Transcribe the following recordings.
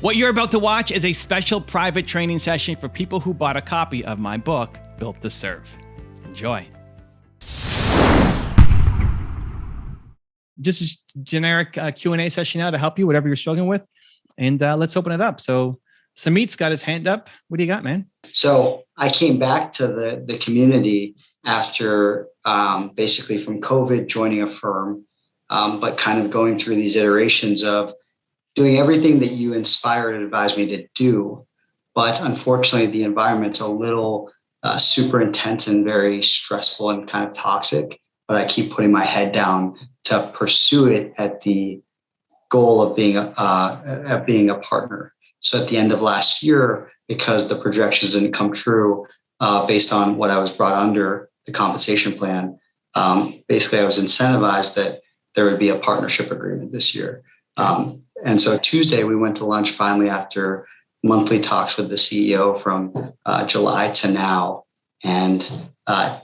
What you're about to watch is a special private training session for people who bought a copy of my book, Built to Serve. Enjoy. Just a generic Q&A session now to help you, whatever you're struggling with. And let's open it up. So Samit's got his hand up. What do you got, man? So I came back to the community after basically from COVID, joining a firm, but kind of going through these iterations of doing everything that you inspired and advised me to do. But unfortunately, the environment's a little super intense and very stressful and kind of toxic. But I keep putting my head down to pursue it at the goal of being a partner. So at the end of last year, because the projections didn't come true based on what I was brought under the compensation plan, basically I was incentivized that there would be a partnership agreement this year. And so Tuesday we went to lunch finally after monthly talks with the CEO from July to now, and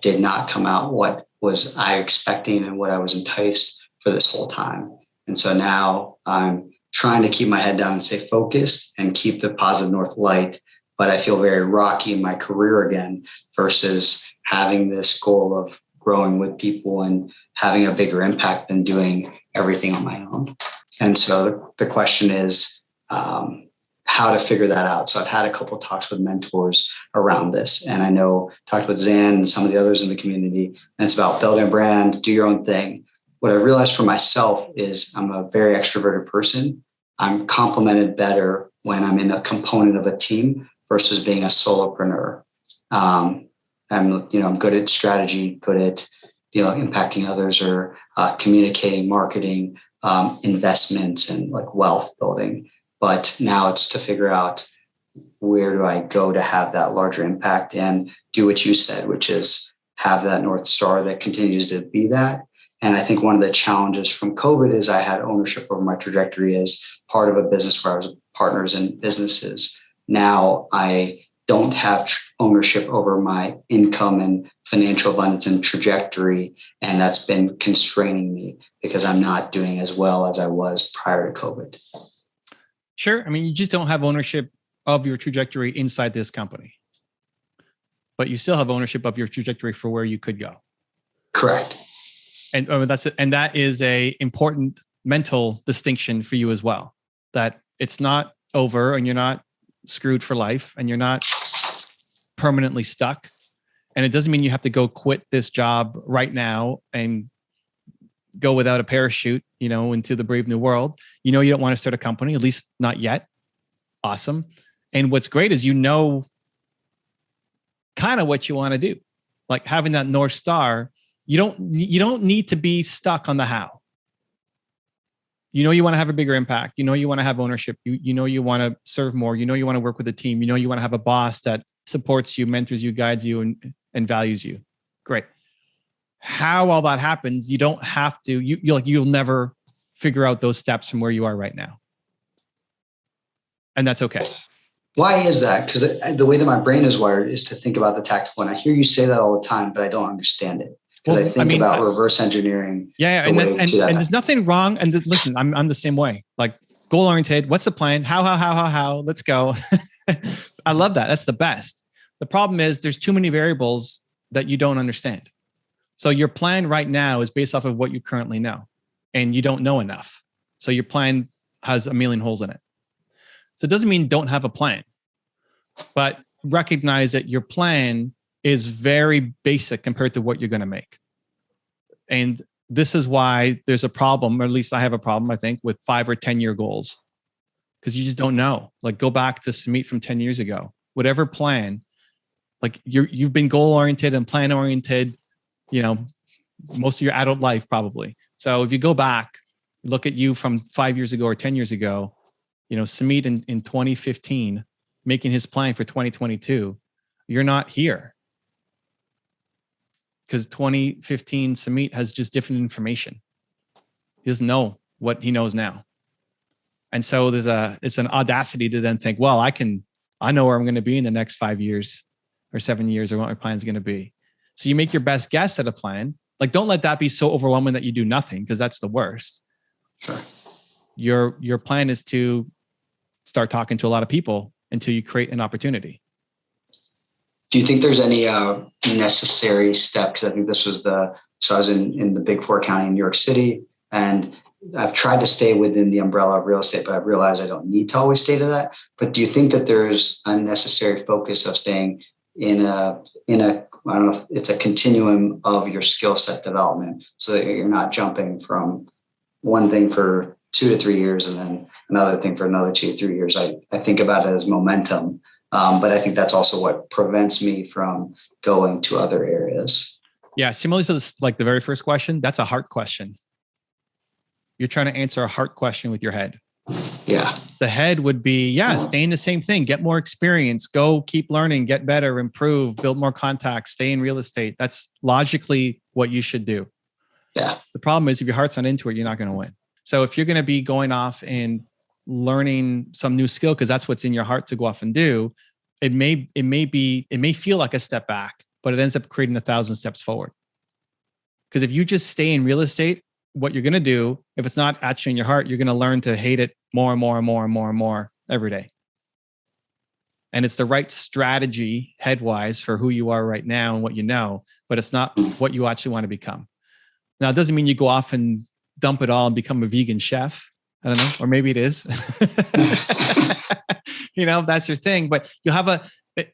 did not come out what was I expecting and what I was enticed for this whole time. And so now I'm trying to keep my head down and stay focused and keep the positive north light, but I feel very rocky in my career again versus having this goal of growing with people and having a bigger impact than doing everything on my own. And so the question is how to figure that out. So I've had a couple of talks with mentors around this, and I know talked with Zan and some of the others in the community, and it's about building a brand, do your own thing. What I realized for myself is I'm a very extroverted person. I'm complemented better when I'm in a component of a team versus being a solopreneur. I'm good at strategy, good at impacting others or communicating, marketing, investments, and like wealth building. But now it's to figure out where do I go to have that larger impact and do what you said, which is have that North Star that continues to be that. And I think one of the challenges from COVID is I had ownership over my trajectory as part of a business where I was partners in businesses. Now I don't have ownership over my income and financial abundance and trajectory. And that's been constraining me because I'm not doing as well as I was prior to COVID. Sure. I mean, you just don't have ownership of your trajectory inside this company, but you still have ownership of your trajectory for where you could go. Correct. And that is a important mental distinction for you as well, that it's not over and you're not screwed for life and you're not permanently stuck. And it doesn't mean you have to go quit this job right now and go without a parachute, into the brave new world. You don't want to start a company, at least not yet. Awesome. And what's great is kind of what you want to do, like having that North Star. You don't need to be stuck on the how. You want to have a bigger impact. You want to have ownership. You want to serve more. You want to work with a team. You want to have a boss that supports you, mentors you, guides you, and values you. Great. How all that happens, you don't have to. You'll never figure out those steps from where you are right now, and that's okay. Why is that? Because the way that my brain is wired is to think about the tactical. And I hear you say that all the time, but I don't understand it. Because I think about reverse engineering. Yeah, and there's nothing wrong. And listen, I'm the same way. Like goal oriented. What's the plan? How? Let's go. I love that. That's the best. The problem is there's too many variables that you don't understand. So your plan right now is based off of what you currently know, and you don't know enough. So your plan has a million holes in it. So it doesn't mean don't have a plan, but recognize that your plan is very basic compared to what you're going to make. And this is why there's a problem, or at least I have a problem, I think, with 5 or 10 year goals, because you just don't know. Like go back to Samit from 10 years ago, whatever plan, like you've been goal oriented and plan oriented, most of your adult life probably. So if you go back, look at you from 5 years ago or 10 years ago, Samit in 2015, making his plan for 2022, you're not here. Because 2015 Samit has just different information. He doesn't know what he knows now. And so it's an audacity to then think, well, I know where I'm going to be in the next 5 years or 7 years or what my plan is going to be. So you make your best guess at a plan. Like, don't let that be so overwhelming that you do nothing, because that's the worst. Sure. Your plan is to start talking to a lot of people until you create an opportunity. Do you think there's any necessary steps? I think this was so I was in the Big Four county in New York City, and I've tried to stay within the umbrella of real estate, but I've realized I don't need to always stay to that. But do you think that there's a necessary focus of staying in a I don't know if it's a continuum of your skill set development, so that you're not jumping from one thing for 2 to 3 years and then another thing for another 2 to 3 years? I think about it as momentum, but I think that's also what prevents me from going to other areas. Yeah, similarly to this, like the very first question, that's a heart question. You're trying to answer a heart question with your head. Yeah. The head would be, stay in the same thing, get more experience, go keep learning, get better, improve, build more contacts, stay in real estate. That's logically what you should do. Yeah. The problem is if your heart's not into it, you're not going to win. So if you're going to be going off and learning some new skill, because that's what's in your heart to go off and do, it may feel like a step back, but it ends up creating 1,000 steps forward. Because if you just stay in real estate, what you're going to do, if it's not actually in your heart, you're going to learn to hate it more and more and more and more and more every day. And it's the right strategy headwise for who you are right now and what you know, but it's not what you actually want to become. Now, it doesn't mean you go off and dump it all and become a vegan chef. I don't know, or maybe it is. That's your thing, but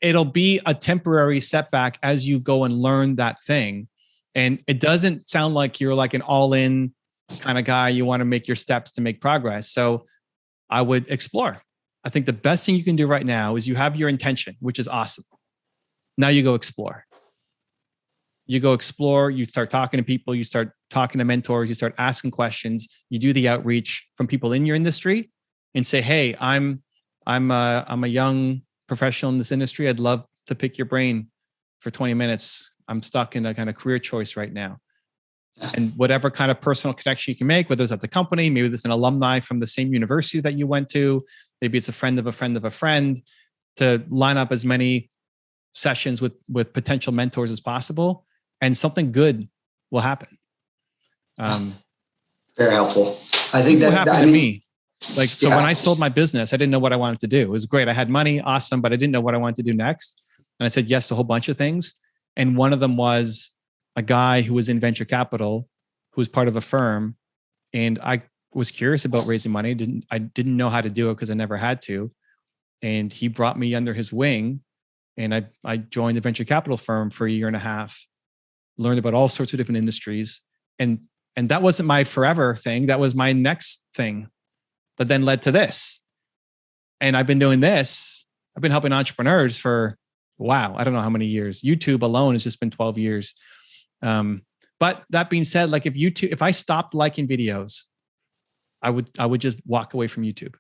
it'll be a temporary setback as you go and learn that thing. And it doesn't sound like you're like an all-in kind of guy. You want to make your steps to make progress. So I would explore. I think the best thing you can do right now is you have your intention, which is awesome. Now you go explore. You go explore, you start talking to people, you start talking to mentors, you start asking questions, you do the outreach from people in your industry and say, hey, I'm a young professional in this industry. I'd love to pick your brain for 20 minutes. I'm stuck in a kind of career choice right now. And whatever kind of personal connection you can make, whether it's at the company, maybe there's an alumni from the same university that you went to, maybe it's a friend of a friend of a friend, to line up as many sessions with potential mentors as possible, and something good will happen. Very helpful. I think what happened to me. When I sold my business, I didn't know what I wanted to do. It was great. I had money, awesome, but I didn't know what I wanted to do next. And I said yes to a whole bunch of things. And one of them was a guy who was in venture capital, who was part of a firm. And I was curious about raising money. I didn't know how to do it because I never had to. And he brought me under his wing. And I joined the venture capital firm for a year and a half, learned about all sorts of different industries. And that wasn't my forever thing. That was my next thing that then led to this. And I've been doing this. I've been helping entrepreneurs for, I don't know how many years. YouTube alone has just been 12 years. But that being said, like if I stopped liking videos, I would just walk away from YouTube.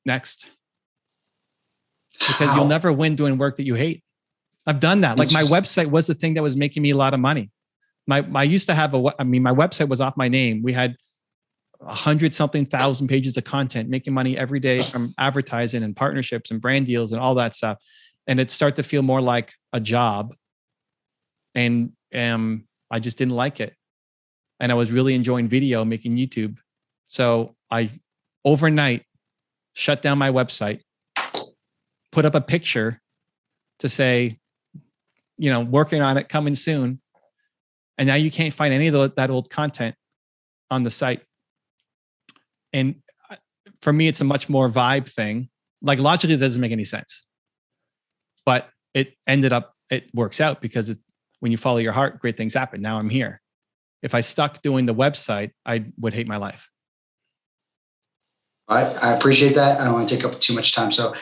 Next. Because you'll never win doing work that you hate. I've done that. Like my website was the thing that was making me a lot of money. I used to have my website was off my name. We had 100-something thousand pages of content, making money every day from advertising and partnerships and brand deals and all that stuff. And it started to feel more like a job. And I just didn't like it. And I was really enjoying video, making YouTube. So I overnight shut down my website, put up a picture to say, working on it, coming soon. And now you can't find any of that old content on the site. And for me, it's a much more vibe thing. Like logically, it doesn't make any sense. But it works out because when you follow your heart, great things happen. Now I'm here. If I stuck doing the website, I would hate my life. I appreciate that. I don't want to take up too much time. So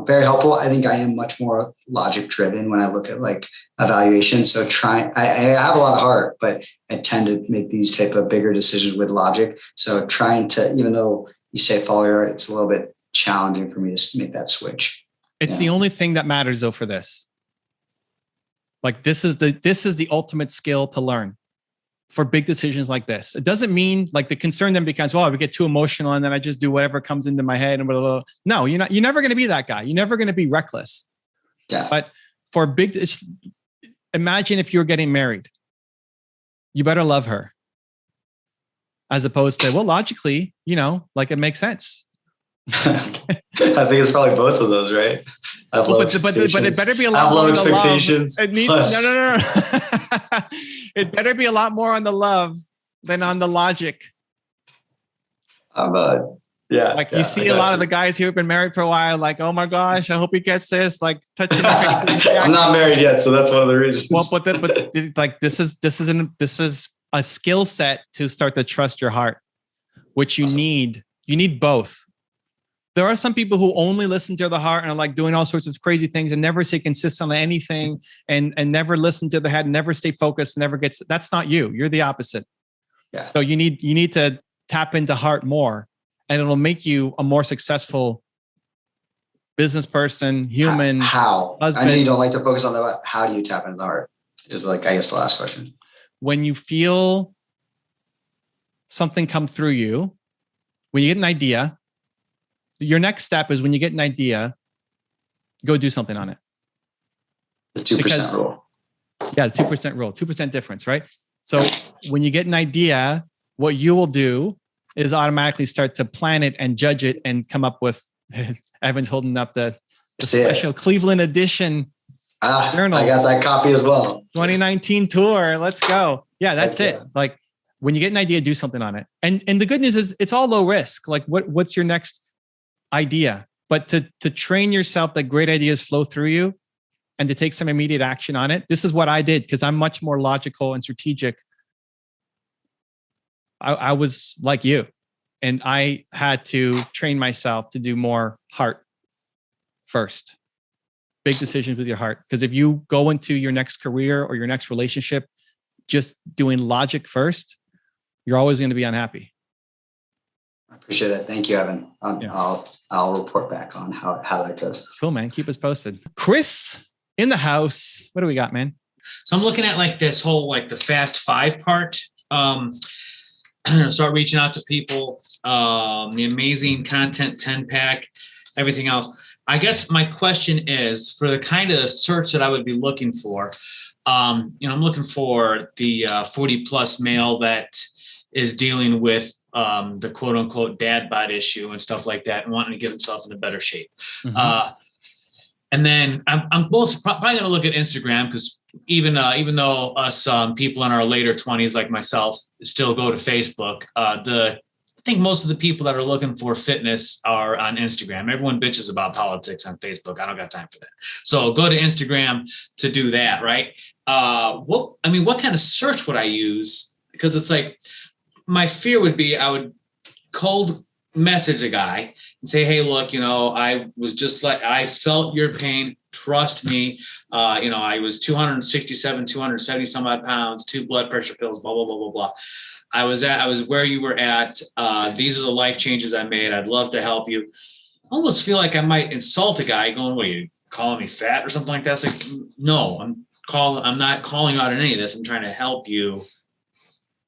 very helpful. I think I am much more logic driven when I look at like evaluation. So I have a lot of heart, but I tend to make these type of bigger decisions with logic. So trying to, even though you say follow your heart, it's a little bit challenging for me to make that switch. It's the only thing that matters though for this. Like this is the ultimate skill to learn for big decisions like this. It doesn't mean like the concern then becomes, well, we get too emotional and then I just do whatever comes into my head and blah, blah, blah. No, you're never going to be that guy. You're never going to be reckless. Yeah. But for imagine if you're getting married, you better love her. As opposed to, well, logically, like it makes sense. I think it's probably both of those, right? Have low but it better be a lot have more low on the love. expectations. It needs plus- no. It better be a lot more on the love than on the logic. Yeah. Like you see a lot of the guys who have been married for a while, like, oh my gosh, I hope he gets this, like touching your face. I'm not married yet, so that's one of the reasons. Well, but like this is a skill set to start to trust your heart, which you need. You need both. There are some people who only listen to the heart and are like doing all sorts of crazy things and never stay consistent on anything and never listen to the head, never stay focused, never gets. That's not you. You're the opposite. Yeah. So you need to tap into heart more, and it'll make you a more successful business person, human. How? Husband. I know you don't like to focus on that. How do you tap into the heart? Is like, I guess, the last question. When you feel something come through you, when you get an idea, your next step is when you get an idea, go do something on it. The 2% rule. Yeah, the 2% rule, 2% difference, right? So when you get an idea, what you will do is automatically start to plan it and judge it and come up with, Evan's holding up the special Cleveland edition journal. I got that copy as well. 2019 tour. Let's go. Yeah, that's it. Like when you get an idea, do something on it. And the good news is it's all low risk. Like what's your next idea? But to train yourself that great ideas flow through you and to take some immediate action on it. This is what I did because I'm much more logical and strategic. I was like you, and I had to train myself to do more heart first. Big decisions with your heart. Because if you go into your next career or your next relationship just doing logic first, you're always going to be unhappy. I appreciate that. Thank you, Evan. I'll report back on how that goes. Cool, man. Keep us posted. Chris in the house. What do we got, man? So I'm looking at like this whole like the fast 5 part. Start reaching out to people. The amazing content 10-pack, everything else. I guess my question is for the kind of search that I would be looking for. I'm looking for the 40 plus male that is dealing with the quote unquote dad bod issue and stuff like that and wanting to get himself into better shape. Mm-hmm. And then I'm probably going to look at Instagram because even though us people in our later 20s like myself still go to Facebook, I think most of the people that are looking for fitness are on Instagram. Everyone bitches about politics on Facebook. I don't got time for that. So go to Instagram to do that, right? What kind of search would I use? Because it's like my fear would be I would cold message a guy and say, hey, look, I was just like, I felt your pain. Trust me. I was 267, 270 some odd pounds, 2 blood pressure pills, blah, blah, blah, blah, blah. I was where you were at. These are the life changes I made. I'd love to help you. I almost feel like I might insult a guy going, what, are you calling me fat or something like that? It's like, no, I'm not calling you out on any of this. I'm trying to help you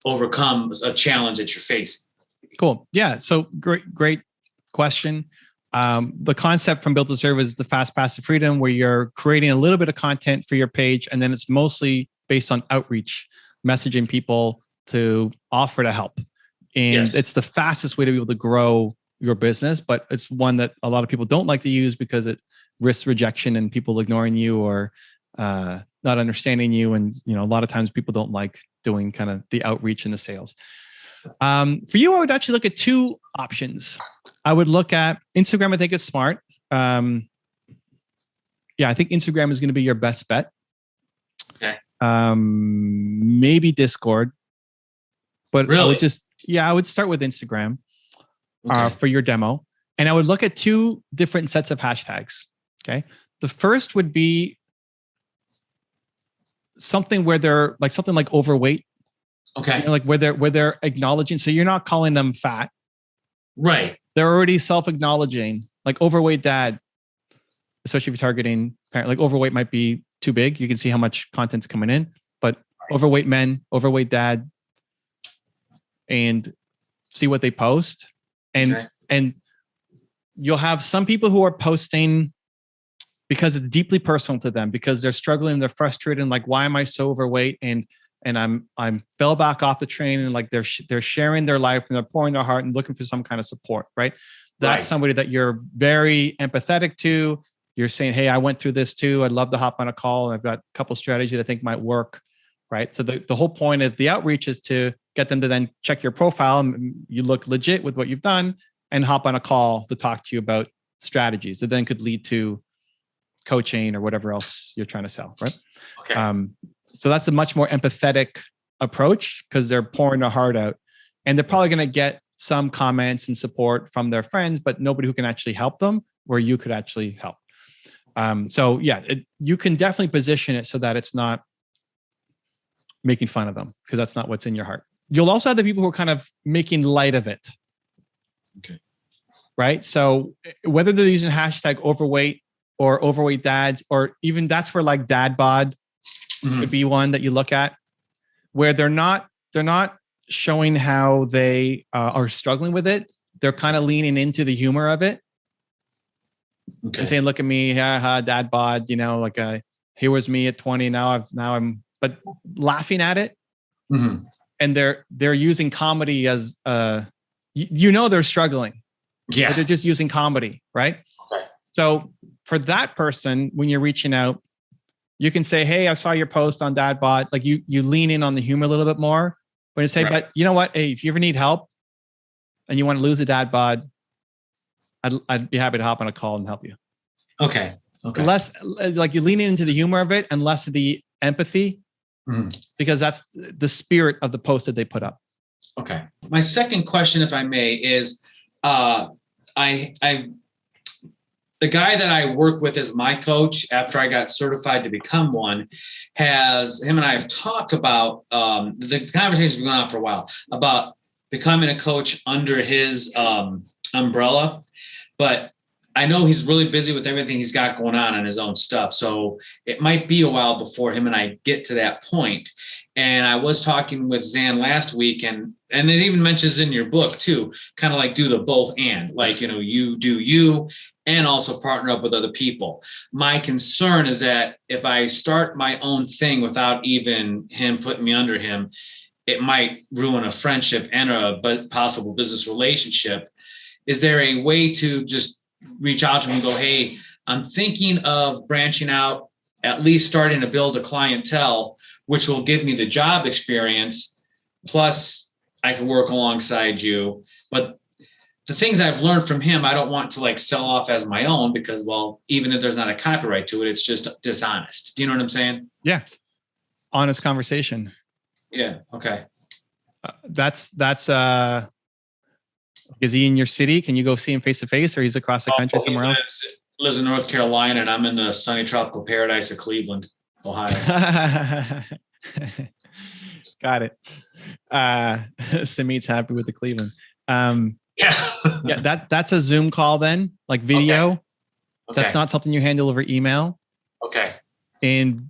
overcome a challenge that you're facing. Cool. Yeah. So great question. The concept from Built to Serve is the fast passive freedom, where you're creating a little bit of content for your page, and then it's mostly based on outreach, messaging people to offer to help. And It's the fastest way to be able to grow your business, but it's one that a lot of people don't like to use because it risks rejection and people ignoring you or not understanding you. And, a lot of times people don't like doing kind of the outreach and the sales. For you, I would actually look at 2 options. I would look at Instagram. I think it's smart. I think Instagram is going to be your best bet. Okay. Maybe Discord, but really? I would start with Instagram for your demo. And I would look at 2 different sets of hashtags. Okay. The first would be something where they're like something like overweight. Okay. Like where they're acknowledging. So you're not calling them fat. Right. They're already self-acknowledging, like overweight dad, especially if you're targeting parent, like overweight might be too big. You can see how much content's coming in, but overweight men, overweight dad, and see what they post. And you'll have some people who are posting because it's deeply personal to them, because they're struggling, they're frustrated, and like, why am I so overweight? And I'm fell back off the train, and like they're sharing their life and they're pouring their heart and looking for some kind of support, right? That's Right. somebody that you're very empathetic to. You're saying, hey, I went through this too. I'd love to hop on a call. I've got a couple strategies that I think might work. Right. So the whole point of the outreach is to get them to then check your profile and you look legit with what you've done and hop on a call to talk to you about strategies that then could lead to coaching or whatever else you're trying to sell. Right. Okay. So that's a much more empathetic approach because they're pouring their heart out and they're probably going to get some comments and support from their friends, but nobody who can actually help them where you could actually help. So yeah, you can definitely position it so that it's not making fun of them because that's not what's in your heart. You'll also have the people who are kind of making light of it. Okay. Right. So whether they're using hashtag overweight or overweight dads, or even that's where like dad bod could be one that you look at where they're not showing how they are struggling with it. They're kind of leaning into the humor of it. Okay. And saying, look at me, dad bod, like here was me at 20. Now I'm, but laughing at it. Mm-hmm. And they're using comedy as they're struggling. Yeah. But they're just using comedy, right? Okay. So for that person, when you're reaching out, you can say, hey, I saw your post on dad bod. Like you lean in on the humor a little bit more. But you say, Right. But you know what? Hey, if you ever need help and you want to lose a dad bod, I'd be happy to hop on a call and help you. Okay. Okay. Less like you lean into the humor of it and less of the empathy, because that's the spirit of the post that they put up. Okay. My second question, if I may, is the guy that I work with as my coach after I got certified to become one him and I have talked about the conversation's been going on for a while about becoming a coach under his umbrella. But I know he's really busy with everything he's got going on his own stuff. So it might be a while before him and I get to that point. And I was talking with Zan last week and it even mentions in your book too, kind of like do the both and like, you do you and also partner up with other people. My concern is that if I start my own thing without even him putting me under him, it might ruin a friendship and a possible business relationship. Is there a way to just reach out to him and go, hey, I'm thinking of branching out, at least starting to build a clientele, which will give me the job experience, plus I can work alongside you. But the things I've learned from him, I don't want to like sell off as my own because, well, even if there's not a copyright to it, it's just dishonest. Do you know what I'm saying? Yeah. Honest conversation. Yeah. Okay. Is he in your city? Can you go see him face to face or he's across the country somewhere else? Lives in North Carolina and I'm in the sunny tropical paradise of Cleveland, Ohio. Got it. Samit's happy with the Cleveland. Yeah, that's a Zoom call then, like video. Okay. That's not something you handle over email. Okay. And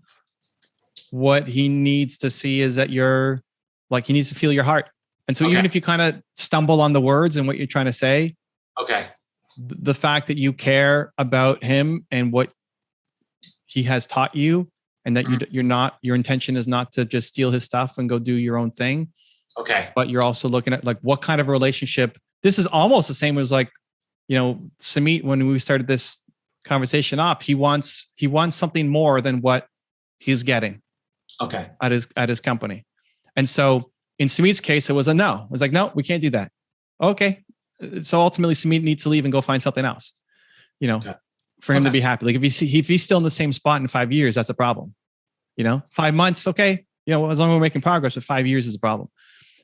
what he needs to see is that he needs to feel your heart. And so even if you kind of stumble on the words and what you're trying to say, the fact that you care about him and what he has taught you, and that your intention is not to just steal his stuff and go do your own thing. Okay. But you're also looking at like what kind of a relationship. This is almost the same as like, Samit, when we started this conversation off, he wants something more than what he's getting. Okay. At his company. And so in Samit's case, it was a no. It was like, no, we can't do that. Okay. So ultimately Samit needs to leave and go find something else, for him to be happy. Like if he's still in the same spot in 5 years, that's a problem. 5 months. Okay. As long as we're making progress, but 5 years is a problem.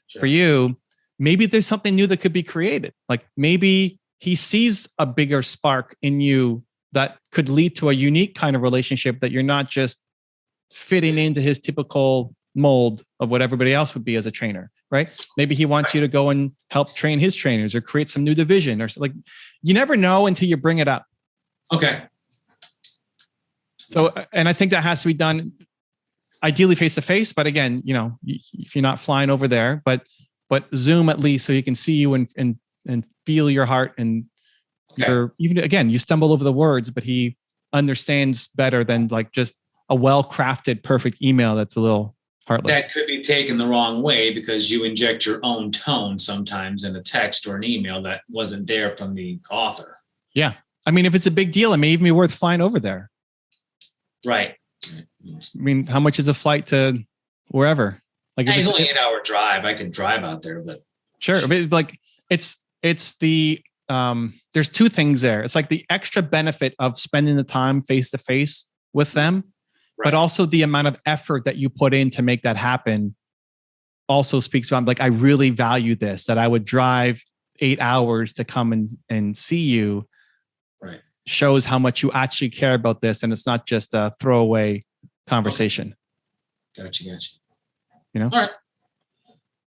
Sure. For you, maybe there's something new that could be created. Like maybe he sees a bigger spark in you that could lead to a unique kind of relationship that you're not just fitting into his typical mold of what everybody else would be as a trainer, right? Maybe he wants you to go and help train his trainers or create some new division or like, you never know until you bring it up. Okay. So, and I think that has to be done ideally face to face, but again, if you're not flying over there, but Zoom at least, so you can see you and feel your heart and you stumble over the words, but he understands better than like just a well-crafted, perfect email that's a little Heartless. that could be taken the wrong way because you inject your own tone sometimes in a text or an email that wasn't there from the author. Yeah. I mean, if it's a big deal, it may even be worth flying over there. Right. I mean, how much is a flight to wherever? Like, if It's only an 8-hour drive. I could drive out there, but sure. But like, it's the, there's two things there. It's like the extra benefit of spending the time face to face with them, but also the amount of effort that you put in to make that happen also speaks to, I'm like, I really value this, that I would drive 8 hours to come and see you. Right. Shows how much you actually care about this. And it's not just a throwaway conversation. Okay. Gotcha. You know? All right.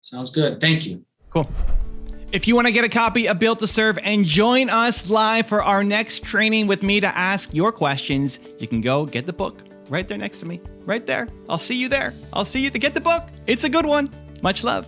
Sounds good. Thank you. Cool. If you want to get a copy of Built to Serve and join us live for our next training with me to ask your questions, you can go get the book right there next to me, right there. I'll see you there. I'll see you to get the book. It's a good one. Much love.